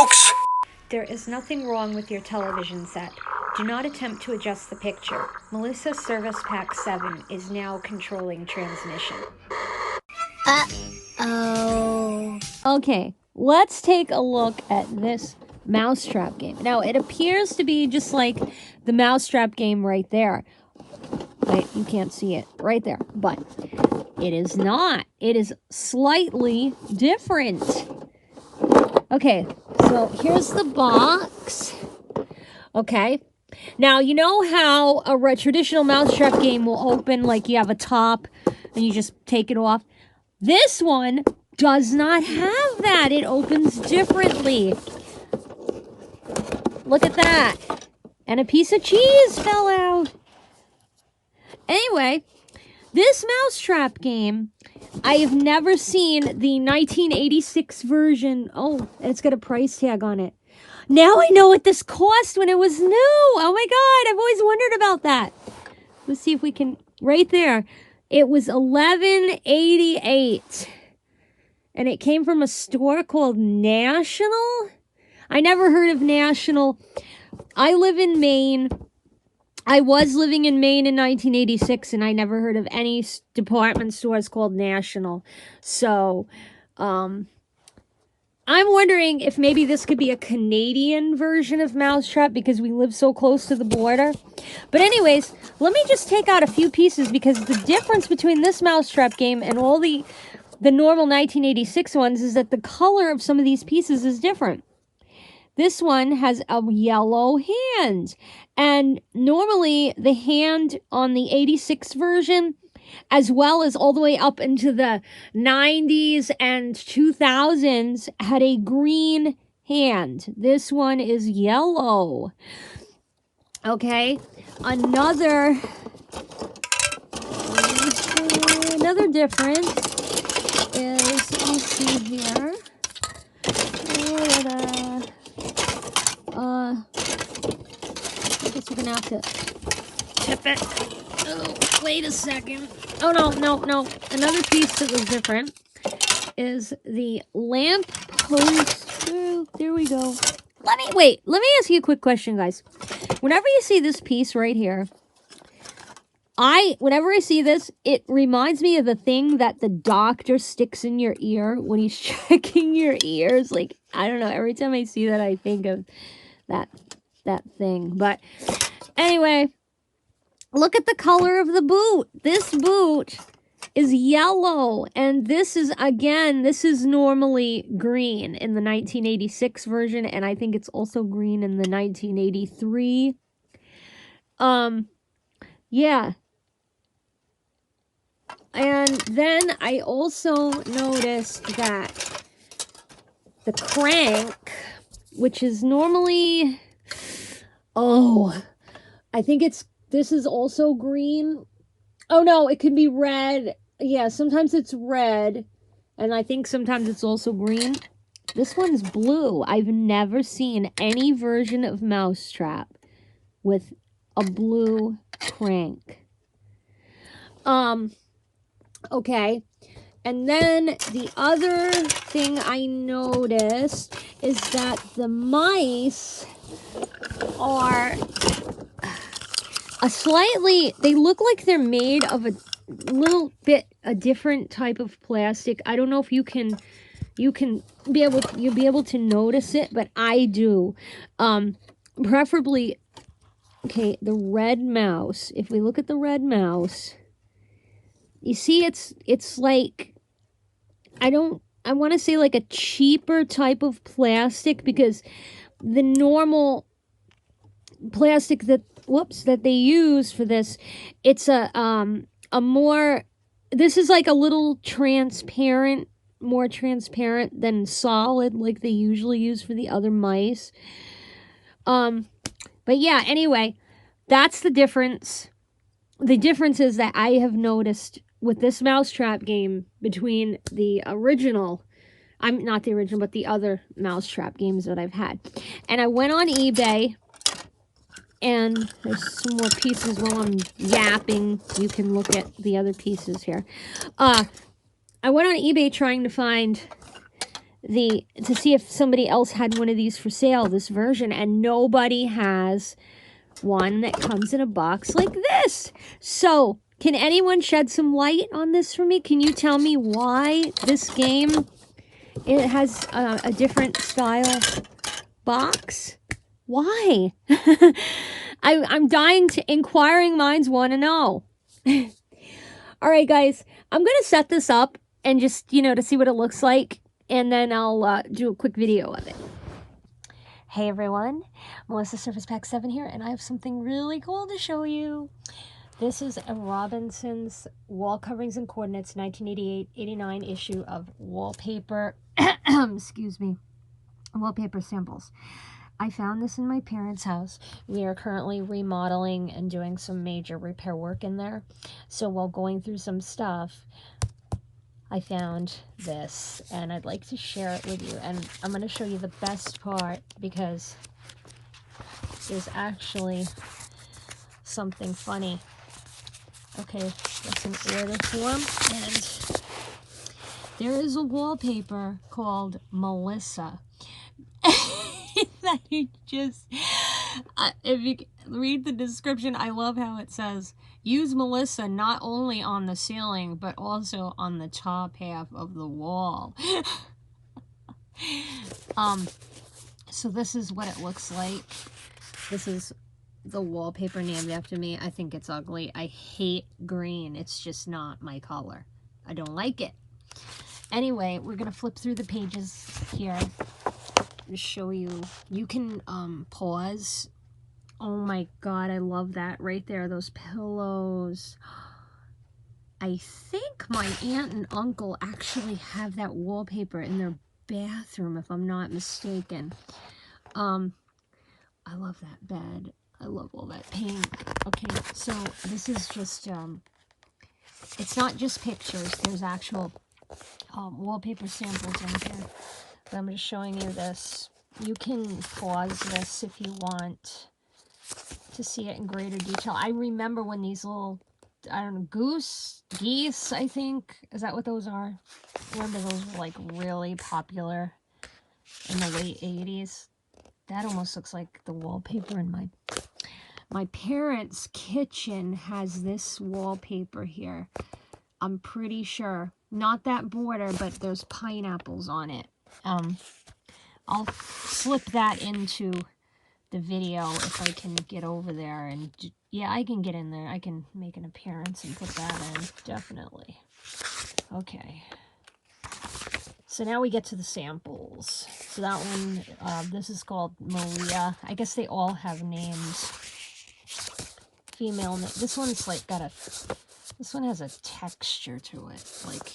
folks. There is nothing wrong with your television set. Do not attempt to adjust the picture. Melissa Service Pack 7 is now controlling transmission. Uh-oh. Okay, let's take a look at this mousetrap game. Now, it appears to be just like the mousetrap game right there. Right, you can't see it right there, but it is not. It is slightly different. Okay, so here's the box. Okay. Now, you know how a traditional mousetrap game will open like you have a top and you just take it off? This one does not have that. It opens differently. Look at that. And a piece of cheese fell out. Anyway, this mousetrap game, I have never seen the 1986 version. Oh, and it's got a price tag on it. Now I know what this cost when it was new. Oh my God, I've always wondered about that. Let's see if we can, right there. It was $11.88. And it came from a store called National. I never heard of National. I live in Maine. I was living in Maine in 1986, and I never heard of any department stores called National. So, I'm wondering if maybe this could be a Canadian version of Mousetrap because we live so close to the border. But anyways, let me just take out a few pieces because the difference between this Mousetrap game and all the normal 1986 ones is that the color of some of these pieces is different. This one has a yellow hand. And normally the hand on the 86 version, as well as all the way up into the 90s and 2000s, had a green hand. This one is yellow. Okay, another difference is, let me see here. I guess we're gonna have to tip it. Oh, wait a second. Oh, no. Another piece that was different is the lamp post. Oh, there we go. Let me ask you a quick question, guys. Whenever you see this piece right here, whenever I see this, it reminds me of the thing that the doctor sticks in your ear when he's checking your ears. Like, I don't know, every time I see that, I think of that thing. But anyway, look at the color of the boot. This boot is yellow, and this is normally green in the 1986 version, and I think it's also green in the 1983. Yeah. And then I also noticed that the crank, which is normally, I think this is also green. Oh no, it could be red. Yeah, sometimes it's red, and I think sometimes it's also green. This one's blue. I've never seen any version of Mousetrap with a blue crank. Okay. And then the other thing I noticed is that the mice are they look like they're made of a different type of plastic. I don't know if you'll be able to notice it, but I do. Preferably, okay, the red mouse. If we look at the red mouse, you see it's like, I want to say like a cheaper type of plastic, because the normal plastic that they use for this, it's this is like a little transparent, more transparent than solid like they usually use for the other mice. But yeah, anyway, that's the difference. The difference is that I have noticed with this Mousetrap game between the original, not the original, but the other Mousetrap games that I've had. And I went on eBay, and there's some more pieces while I'm yapping. You can look at the other pieces here. I went on eBay trying to find to see if somebody else had one of these for sale, this version, and nobody has one that comes in a box like this. So, can anyone shed some light on this for me? Can you tell me why this game, it has a different style box? Why? I'm dying to, inquiring minds want to know. All right, guys, I'm going to set this up and just, to see what it looks like. And then I'll do a quick video of it. Hey everyone, Melissa Surface Pack 7 here, and I have something really cool to show you. This is a Robinson's Wall Coverings and Coordinates 1988-89 issue of wallpaper, excuse me, wallpaper samples. I found this in my parents' house. We are currently remodeling and doing some major repair work in there. So while going through some stuff, I found this, and I'd like to share it with you. And I'm going to show you the best part, because there's actually something funny. Okay, that's an order form, and there is a wallpaper called Melissa. That you just, if you read the description, I love how it says, use Melissa not only on the ceiling, but also on the top half of the wall. So this is what it looks like. This is the wallpaper named after me. I think it's ugly. I hate green. It's just not my color. I don't like it. Anyway, we're going to flip through the pages here. Show you. You can pause. Oh my god, I love that right there, those pillows. I think my aunt and uncle actually have that wallpaper in their bathroom, if I'm not mistaken. I love that bed. I love all that pink. Okay, so this is just it's not just pictures, there's actual wallpaper samples in here. But I'm just showing you this. You can pause this if you want to see it in greater detail. I remember when these little, I don't know, geese, I think. Is that what those are? I remember those were like really popular in the late 80s. That almost looks like the wallpaper in my parents' kitchen has this wallpaper here. I'm pretty sure. Not that border, but there's pineapples on it. I'll slip that into the video if I can get over there, and yeah, I can get in there. I can make an appearance and put that in, definitely. Okay. So now we get to the samples. So that one, this is called Maria. I guess they all have names. Female name. This one's like got a, this one has a texture to it. Like,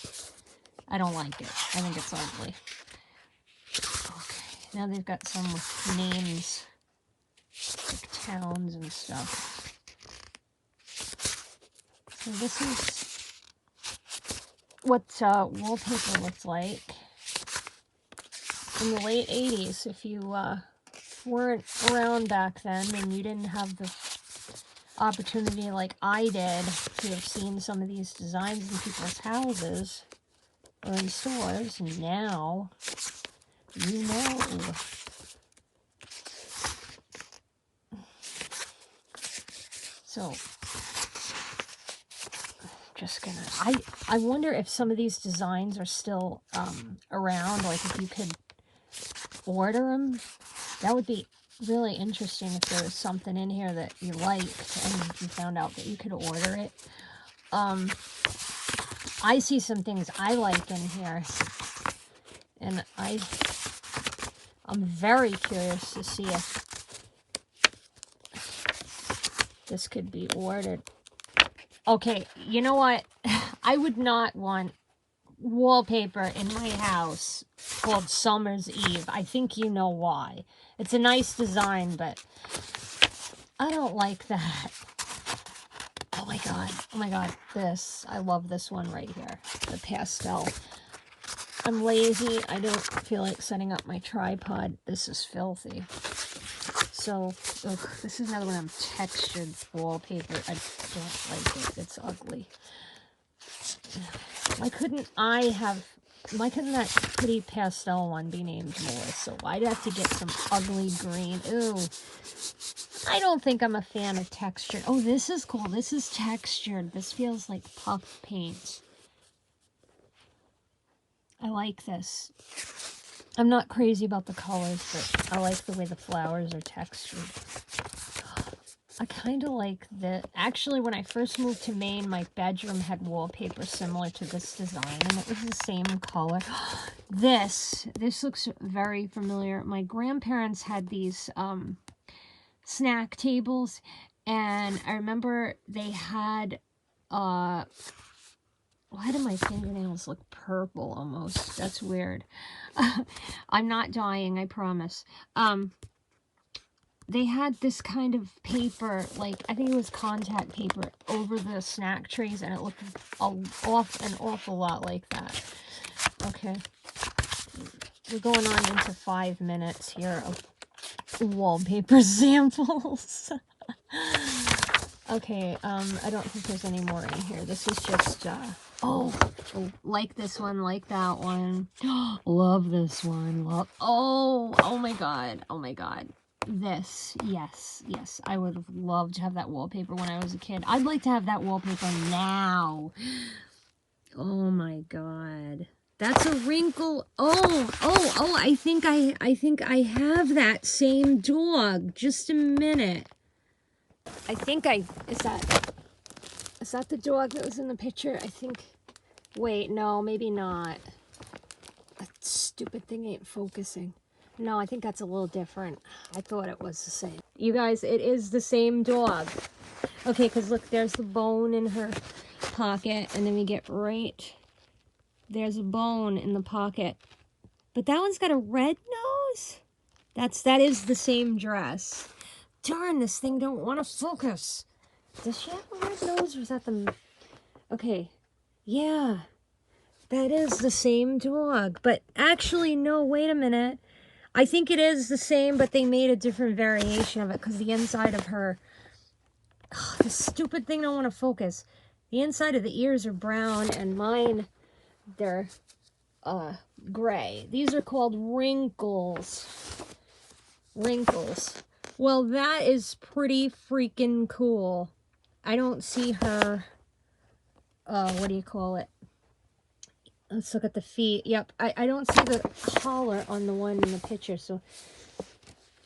I don't like it. I think it's ugly. Okay, now they've got some names, like towns and stuff. So this is what wallpaper looked like in the late 80s. If you weren't around back then and you didn't have the opportunity like I did to have seen some of these designs in people's houses or in stores, now you know. So, just gonna, I wonder if some of these designs are still around, like if you could order them. That would be really interesting if there was something in here that you liked and you found out that you could order it. I see some things I like in here, and I'm very curious to see if this could be ordered. Okay, you know what? I would not want wallpaper in my house called Summer's Eve. I think you know why. It's a nice design, but I don't like that. Oh my god. Oh my god. This. I love this one right here. The pastel. I'm lazy. I don't feel like setting up my tripod. This is filthy. So, ugh, this is another one of textured wallpaper. I don't like it. It's ugly. Why couldn't I have Why couldn't that pretty pastel one be named Melissa? Why'd I have to get some ugly green? Ooh. I don't think I'm a fan of textured. Oh, this is cool. This is textured. This feels like puff paint. I like this. I'm not crazy about the colors, but I like the way the flowers are textured. I kind of like the... Actually, when I first moved to Maine, my bedroom had wallpaper similar to this design, and it was the same color. This looks very familiar. My grandparents had these snack tables, and I remember they had... why do my fingernails look purple almost? That's weird. I'm not dying, I promise. They had this kind of paper, like, I think it was contact paper, over the snack trays, and it looked an awful lot like that. Okay. We're going on into 5 minutes here of wallpaper samples. Okay, I don't think there's any more in here. This is just, oh, like this one, like that one. Love this one. Oh my god, oh my god. This, yes, I would have loved to have that wallpaper when I was a kid. I'd like to have that wallpaper now. Oh my god. That's a wrinkle. Oh, I think I have that same dog. Just a minute. I think is that the dog that was in the picture? I think, wait, no, maybe not. That stupid thing ain't focusing. No, I think that's a little different. I thought it was the same. You guys, it is the same dog. Okay, because look, there's the bone in her pocket, and then we get right, there's a bone in the pocket. But that one's got a red nose? That is the same dress. Darn, this thing don't want to focus. Does she have a red nose, or is that the... Okay, yeah, that is the same dog. But actually, no, wait a minute. I think it is the same, but they made a different variation of it, because the inside of her... Oh, this stupid thing don't want to focus. The inside of the ears are brown, and mine, they're gray. These are called wrinkles. Wrinkles. Well, that is pretty freaking cool. I don't see her, what do you call it? Let's look at the feet. Yep, I don't see the collar on the one in the picture, so...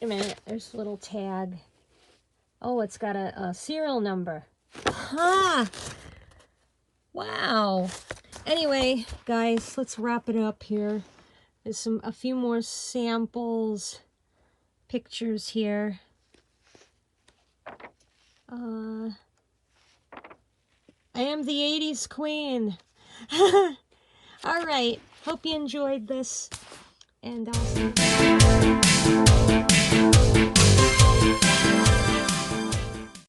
Wait a minute, there's a little tag. Oh, it's got a serial number. Ha! Wow. Anyway, guys, let's wrap it up here. There's a few more samples, pictures here. I am the 80s queen. All right. Hope you enjoyed this. And I'll see you.